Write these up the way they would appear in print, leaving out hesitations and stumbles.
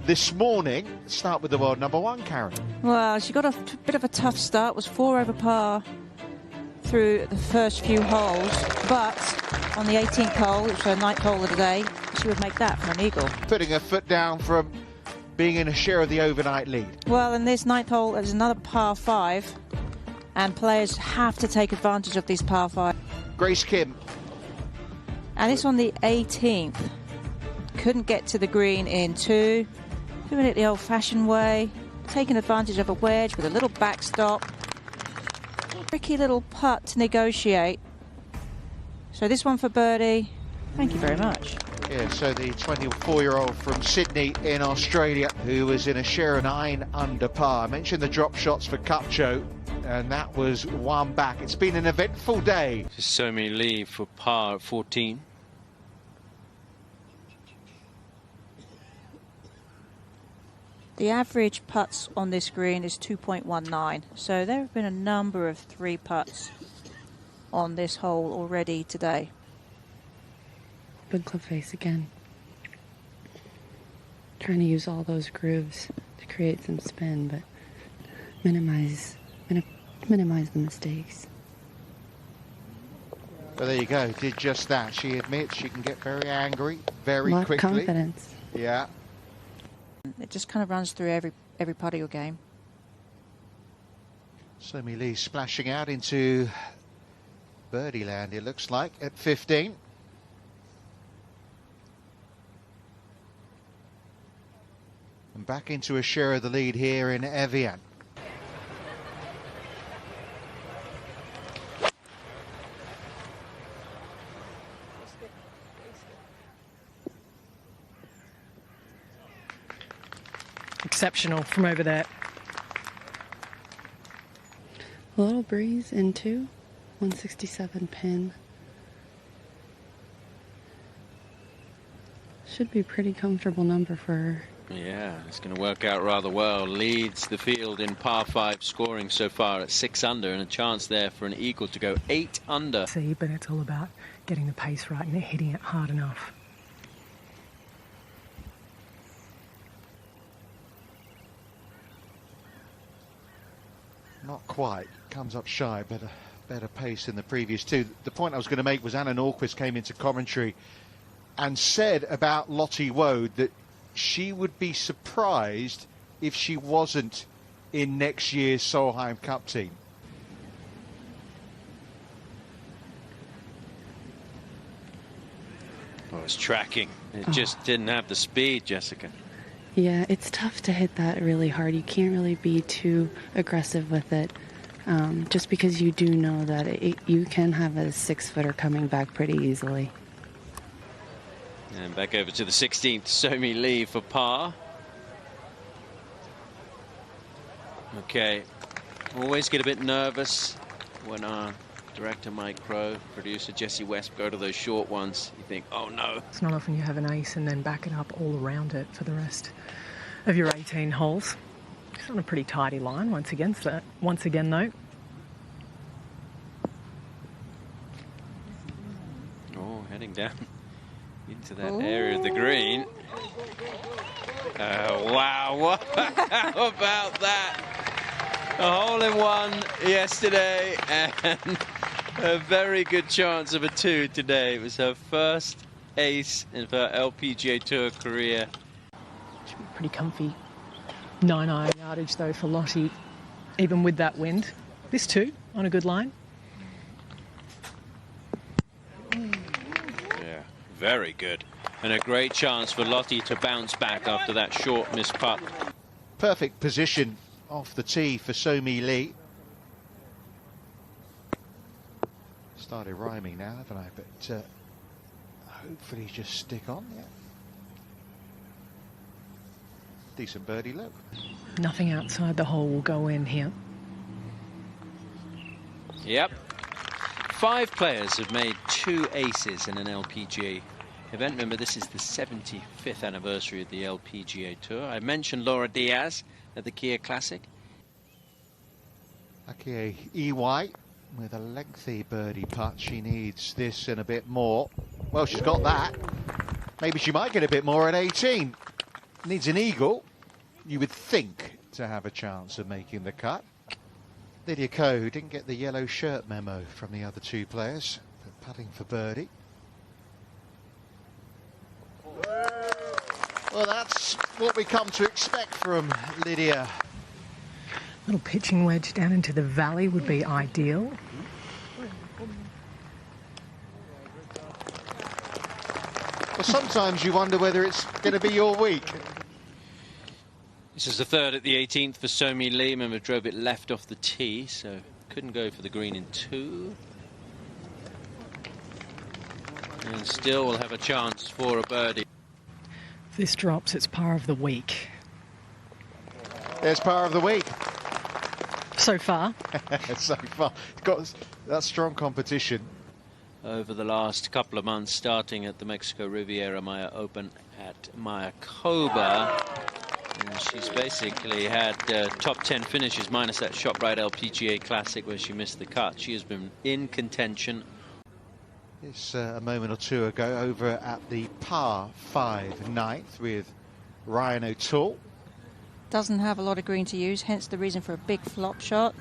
this morning. Start with the world number one, Karen. Well, she got a bit of a tough start, was 4 over par through the first few holes, but on the 18th hole, which was her 9th hole of the day, she would make that for an eagle. Putting her foot down from being in a share of the overnight lead. Well, in this 9th hole, there's another par 5, and players have to take advantage of these par 5. Grace Kim. And it's on the 18th. Couldn't get to the green in 2. Doing it the old-fashioned way, taking advantage of a wedge with a little backstop. Tricky little putt to negotiate. So this one for birdie. Thank you very much. Yeah, so the 24-year-old from Sydney in Australia who was in a share of 9 under par. I mentioned the drop shots for Cupcho, and that was one back. It's been an eventful day. Somi Lee for par at 14. The average putts on this green is 2.19, so there have been a number of 3 putts on this hole already today. Open club face again. Trying to use all those grooves to create some spin, but minimize the mistakes. Well, there you go. Did just that. She admits she can get very angry very quickly. A lot of confidence. Yeah. It just kind of runs through every part of your game. Somi Lee splashing out into birdie land, it looks like, at 15. And back into a share of the lead here in Evian. Exceptional from over there. A little breeze into 167 pin. Should be a pretty comfortable number for her. Yeah, it's going to work out rather well. Leads the field in par 5 scoring so far at 6 under, and a chance there for an eagle to go 8 under. See, but it's all about getting the pace right and hitting it hard enough. Not quite. Comes up shy, but a better pace than the previous 2. The point I was going to make was Anna Norquist came into commentary and said about Lottie Woad that she would be surprised if she wasn't in next year's Solheim Cup team. Oh, it's tracking. It just didn't have the speed, Jessica. Yeah, it's tough to hit that really hard. You can't really be too aggressive with it, just because you do know that you can have a 6-footer coming back pretty easily. And back over to the 16th, Somi Lee for par. Okay, always get a bit nervous when our director Mike Crow, producer Jesse West go to those short ones. You think, oh no. It's not often you have an ace and then back it up all around it for the rest of your 18 holes. It's on a pretty tidy line once again though. Oh, heading down into that area of the green. Wow, how about that? A hole-in-one yesterday and a very good chance of a 2 today. It was her first ace in her LPGA Tour career. Should be pretty comfy 9-iron yardage though for Lottie, even with that wind. This too, on a good line. Yeah, very good. And a great chance for Lottie to bounce back after that short missed putt. Perfect position off the tee for Somi Lee. Started rhyming now, haven't I? But hopefully just stick on. Yeah. Decent birdie look. Nothing outside the hole will go in here. Yep. 5 players have made 2 aces in an LPGA event. Remember, this is the 75th anniversary of the LPGA Tour. I mentioned Laura Diaz at the Kia Classic. Akie EY with a lengthy birdie putt. She needs this and a bit more. Well, she's got that. Maybe she might get a bit more at 18. Needs an eagle, you would think, to have a chance of making the cut. Lydia Ko didn't get the yellow shirt memo from the other two players, but putting for birdie. Well, that's what we come to expect from Lydia. Little pitching wedge down into the valley would be ideal. Well, sometimes you wonder whether it's going to be your week. This is the third at the 18th for Somi Lee. Remember, drove it left off the tee, so couldn't go for the green in 2. And still will have a chance for a birdie. If this drops, it's par of the week. There's par of the week. So far. So far. Got that strong competition. Over the last couple of months, starting at the Mexico Riviera Maya Open at Mayakoba. And she's basically had top 10 finishes, minus that ShopRite LPGA Classic where she missed the cut. She has been in contention. It's a moment or two ago over at the par 5 ninth with Ryan O'Toole. Doesn't have a lot of green to use, hence the reason for a big flop shot.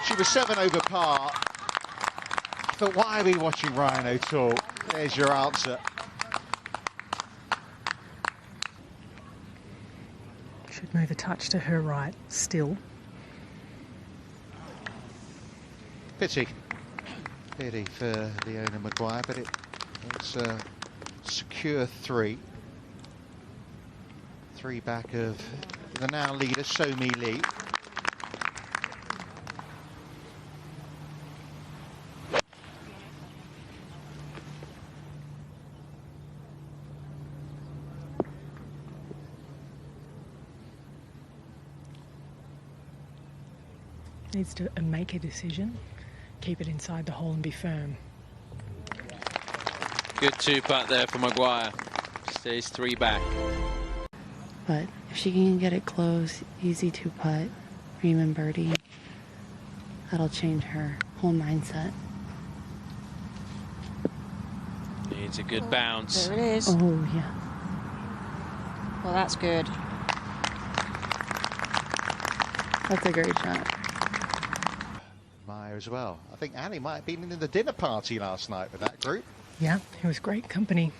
She was 7 over par. I thought, why are we watching Ryan O'Toole? There's your answer. Should move a touch to her right, still. Pity for Leona Maguire, but it's a secure 3. 3 back of the now leader, Somi Lee. Needs to make a decision, keep it inside the hole and be firm. Good 2-putt there for Maguire. Stays 3 back. But if she can get it close, easy 2-putt, Riemann birdie, that'll change her whole mindset. Needs a good bounce. There it is. Oh, yeah. Well, that's good. That's a great shot. Maya as well. I think Annie might have been in the dinner party last night with that group. Yeah, it was great company.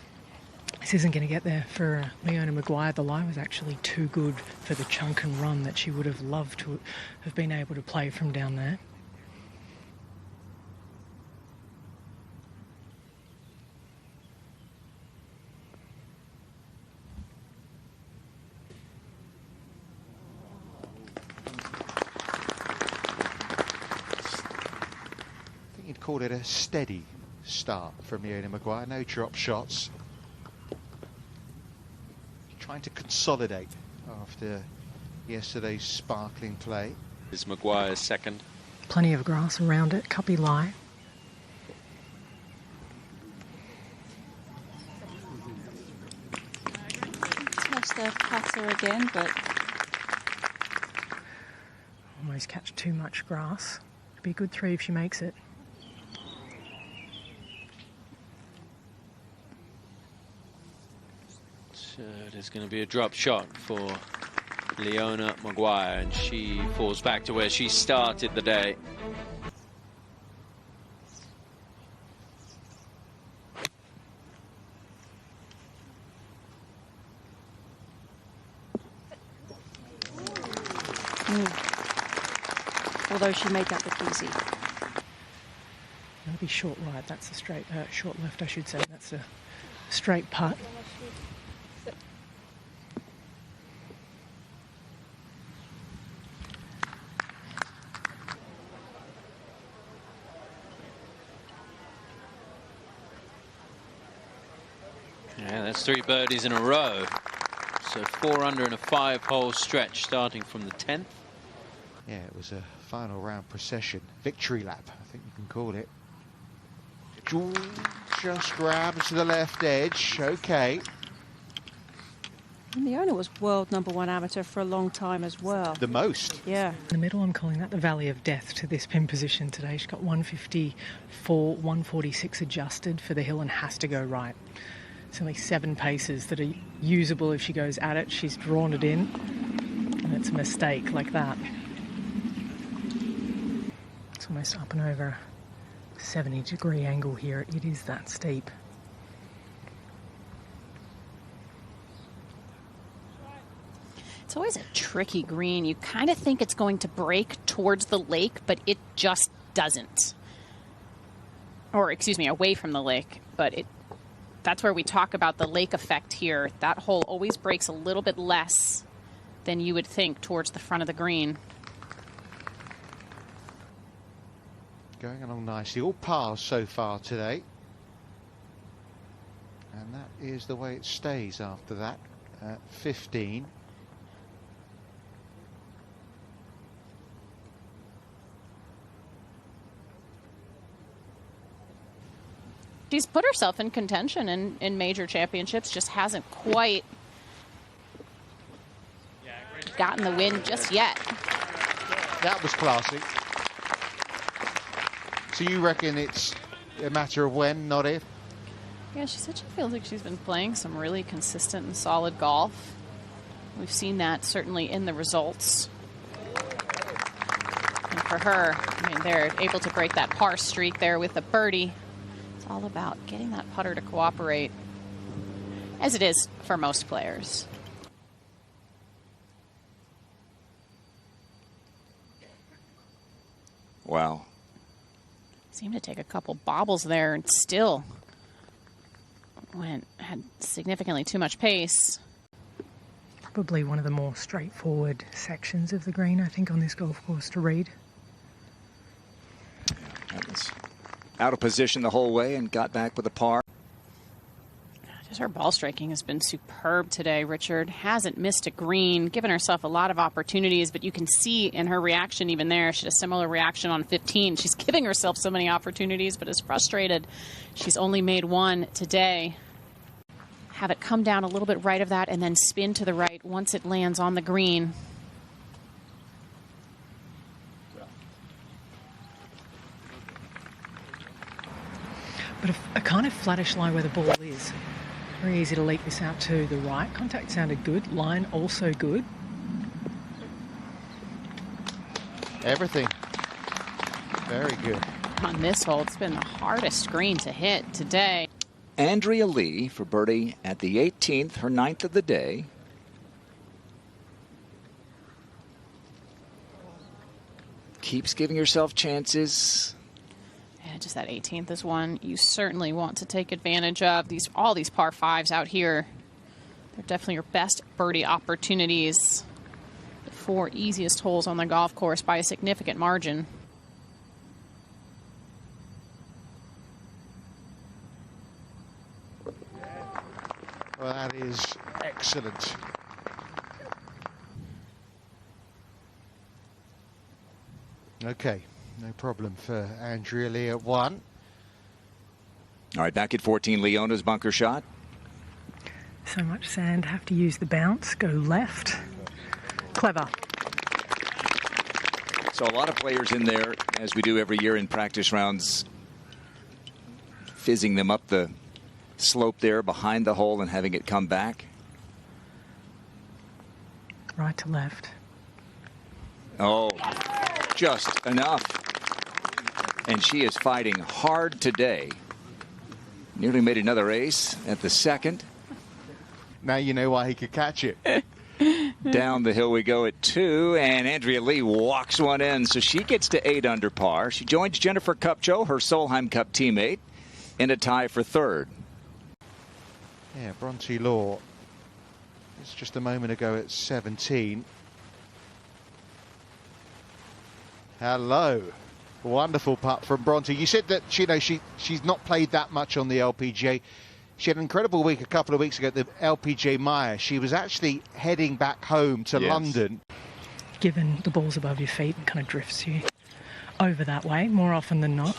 This isn't going to get there for Leona Maguire. The lie was actually too good for the chunk and run that she would have loved to have been able to play from down there. I think you'd call it a steady start from Leona Maguire. No drop shots. Trying to consolidate after yesterday's sparkling play. Is Maguire's second. Plenty of grass around it, cuppy lie. Test the putter again, but Almost catch too much grass. It'd be a good 3 if she makes it. So there's going to be a drop shot for Leona Maguire, and she falls back to where she started the day. although she made that look easy. That'll be short right. That's a straight, short left, I should say. That's a straight putt. Yeah, that's 3 birdies in a row. So 4 under in a 5-hole stretch starting from the 10th. Yeah, it was a final round procession. Victory lap, I think you can call it. Just grabs the left edge. Okay. And Leona was world #1 amateur for a long time as well. The most. Yeah. In the middle, I'm calling that the valley of death to this pin position today. She's got 154, 146 adjusted for the hill and has to go right. It's only 7 paces that are usable if she goes at it. She's drawn it in, and it's a mistake like that. It's almost up and over a 70-degree angle here. It is that steep. It's always a tricky green. You kind of think it's going to break towards the lake, but it just doesn't. Or, excuse me, away from the lake. But that's where we talk about the lake effect here. That hole always breaks a little bit less than you would think towards the front of the green. Going along nicely. All pars so far today. And that is the way it stays after that. 15. She's put herself in contention in major championships, just hasn't quite gotten the win just yet. That was classy. So you reckon it's a matter of when, not if? Yeah, she said she feels like she's been playing some really consistent and solid golf. We've seen that certainly in the results. And for her, I mean, they're able to break that par streak there with the birdie. It's all about getting that putter to cooperate, as it is for most players. Wow. Seemed to take a couple bobbles there and still had significantly too much pace. Probably one of the more straightforward sections of the green, I think, on this golf course to read. That was out of position the whole way and got back with a par. Just her ball striking has been superb today, Richard. Hasn't missed a green, given herself a lot of opportunities, but you can see in her reaction even there, she had a similar reaction on 15. She's giving herself so many opportunities, but is frustrated. She's only made one today. Have it come down a little bit right of that and then spin to the right once it lands on the green. But a kind of flattish lie where the ball is. Very easy to leak this out to the right. Contact sounded good. Line also good. Everything. Very good. On this hole, it's been the hardest green to hit today. Andrea Lee for birdie at the 18th, her 9th of the day. Keeps giving herself chances. Yeah, just that 18th is one you certainly want to take advantage of. All these par 5s out here, they're definitely your best birdie opportunities. The 4 easiest holes on the golf course by a significant margin. Well, that is excellent. Okay. No problem for Andrea Lee at 1. All right, back at 14, Leona's bunker shot. So much sand, have to use the bounce, go left. Clever. So a lot of players in there, as we do every year in practice rounds, fizzing them up the slope there behind the hole and having it come back. Right to left. Oh, just enough. And she is fighting hard today. Nearly made another ace at the second. Now you know why he could catch it. Down the hill we go at 2, and Andrea Lee walks one in, so she gets to 8 under par. She joins Jennifer Kupcho, her Solheim Cup teammate, in a tie for 3rd. Yeah, Bronte Law. It's just a moment ago at 17. Hello. Wonderful putt from Bronte. You said that she's not played that much on the LPGA. She had an incredible week a couple of weeks ago at the LPGA Maya. She was actually heading back home to London. Given the ball's above your feet, it kind of drifts you over that way more often than not.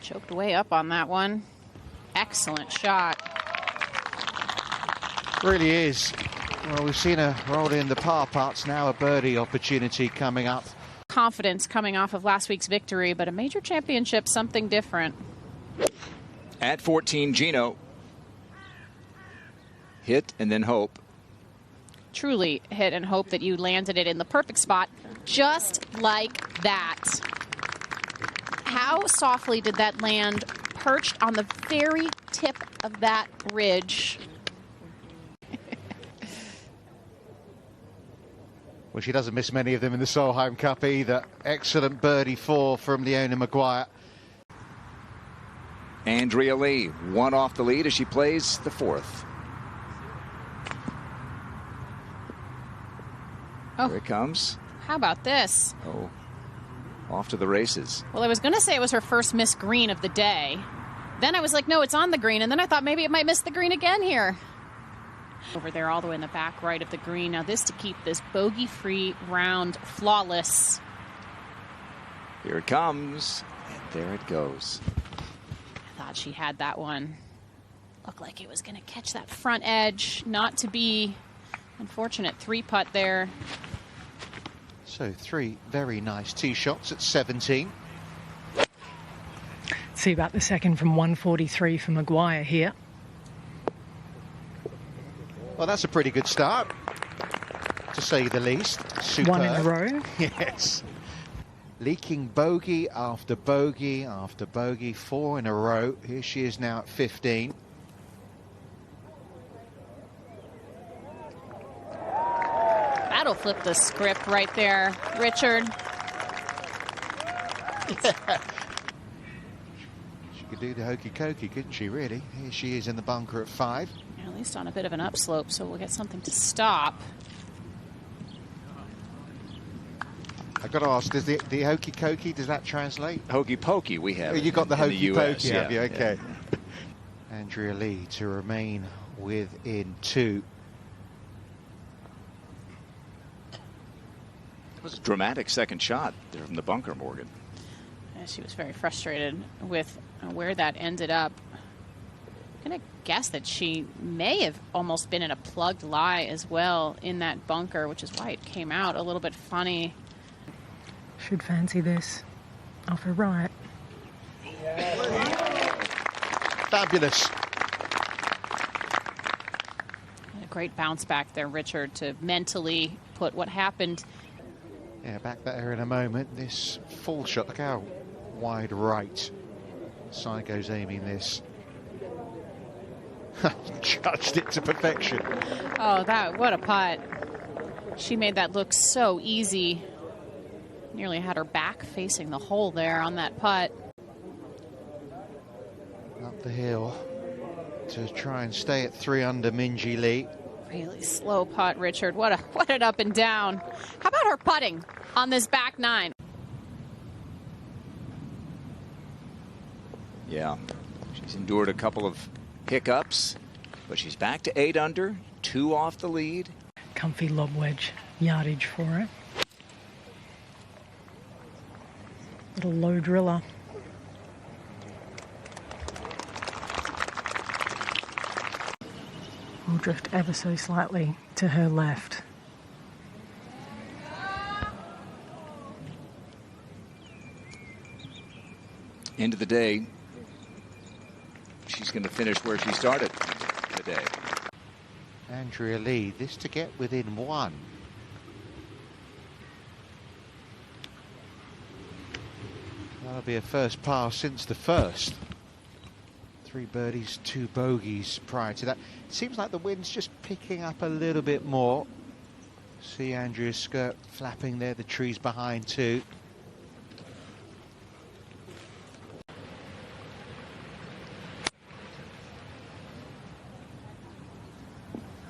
Choked way up on that one. Excellent shot. Really is. Well, we've seen her roll in the par putts. Now a birdie opportunity coming up. Confidence coming off of last week's victory, but a major championship, something different. At 14, Gino. hit and then hope. Truly hit and hope that you landed it in the perfect spot, just like that. How softly did that land, perched on the very tip of that ridge? Well, she doesn't miss many of them in the Solheim Cup either. Excellent birdie 4 from Leona Maguire. Andrea Lee, 1 off the lead as she plays the 4th. Oh. Here it comes. How about this? Oh, off to the races. Well, I was going to say it was her first missed green of the day. Then I was like, no, it's on the green. And then I thought maybe it might miss the green again here. Over there all the way in the back right of the green. Now this to keep this bogey-free round flawless. Here it comes, and there it goes. I thought she had that one. Looked like it was going to catch that front edge. Not to be. Unfortunate 3-putt there. So 3 very nice tee shots at 17. See about the second from 143 for Maguire here. Well, that's a pretty good start, to say the least. Superb. 1 in a row. Yes. Leaking bogey after bogey after bogey, 4 in a row. Here she is now at 15. That'll flip the script right there, Richard. She could do the hokey cokey, couldn't she, really? Here she is in the bunker at 5. At least on a bit of an upslope, so we'll get something to stop. I've got to ask, does the hokey cokey, does that translate? Hokey pokey we have. Oh, you got the hokey pokey, have you? Yeah, Okay. yeah. Andrea Lee to remain within 2. It was a dramatic second shot there from the bunker, Morgan. She was very frustrated with where that ended up. I'm going to guess that she may have almost been in a plugged lie as well in that bunker, which is why it came out a little bit funny. Should fancy this off her right. Fabulous. And a great bounce back there, Richard, to mentally put what happened. Yeah, back there in a moment. This full shot, look how wide right Saigo's aiming this. Judged it to perfection. Oh, what a putt. She made that look so easy. Nearly had her back facing the hole there on that putt. Up the hill to try and stay at 3 under Minjee Lee. Really slow putt, Richard. What an up and down. How about her putting on this back 9? Yeah, she's endured a couple of hiccups, but she's back to 8 under, 2 off the lead. Comfy lob wedge yardage for it. Little low driller. Will drift ever so slightly to her left. End of the day, she's going to finish where she started today. Andrea Lee, this to get within 1. That'll be a first pass since the first. 3 birdies, 2 bogeys prior to that. It seems like the wind's just picking up a little bit more. See Andrea's skirt flapping there, the trees behind too.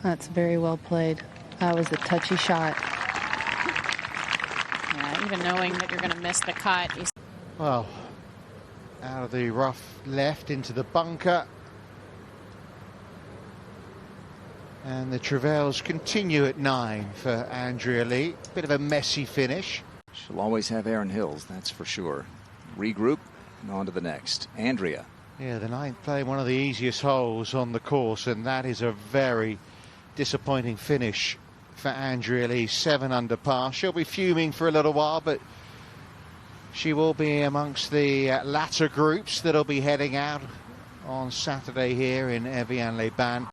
That's very well played. That was a touchy shot. Yeah, even knowing that you're going to miss the cut. Well, out of the rough left into the bunker. And the travails continue at 9 for Andrea Lee. Bit of a messy finish. She'll always have Erin Hills, that's for sure. Regroup and on to the next. Andrea. Yeah, the 9th playing one of the easiest holes on the course, and that is a very disappointing finish for Andrea Lee. 7 under par. She'll be fuming for a little while, but she will be amongst the latter groups that'll be heading out on Saturday here in Evian-les-Bains.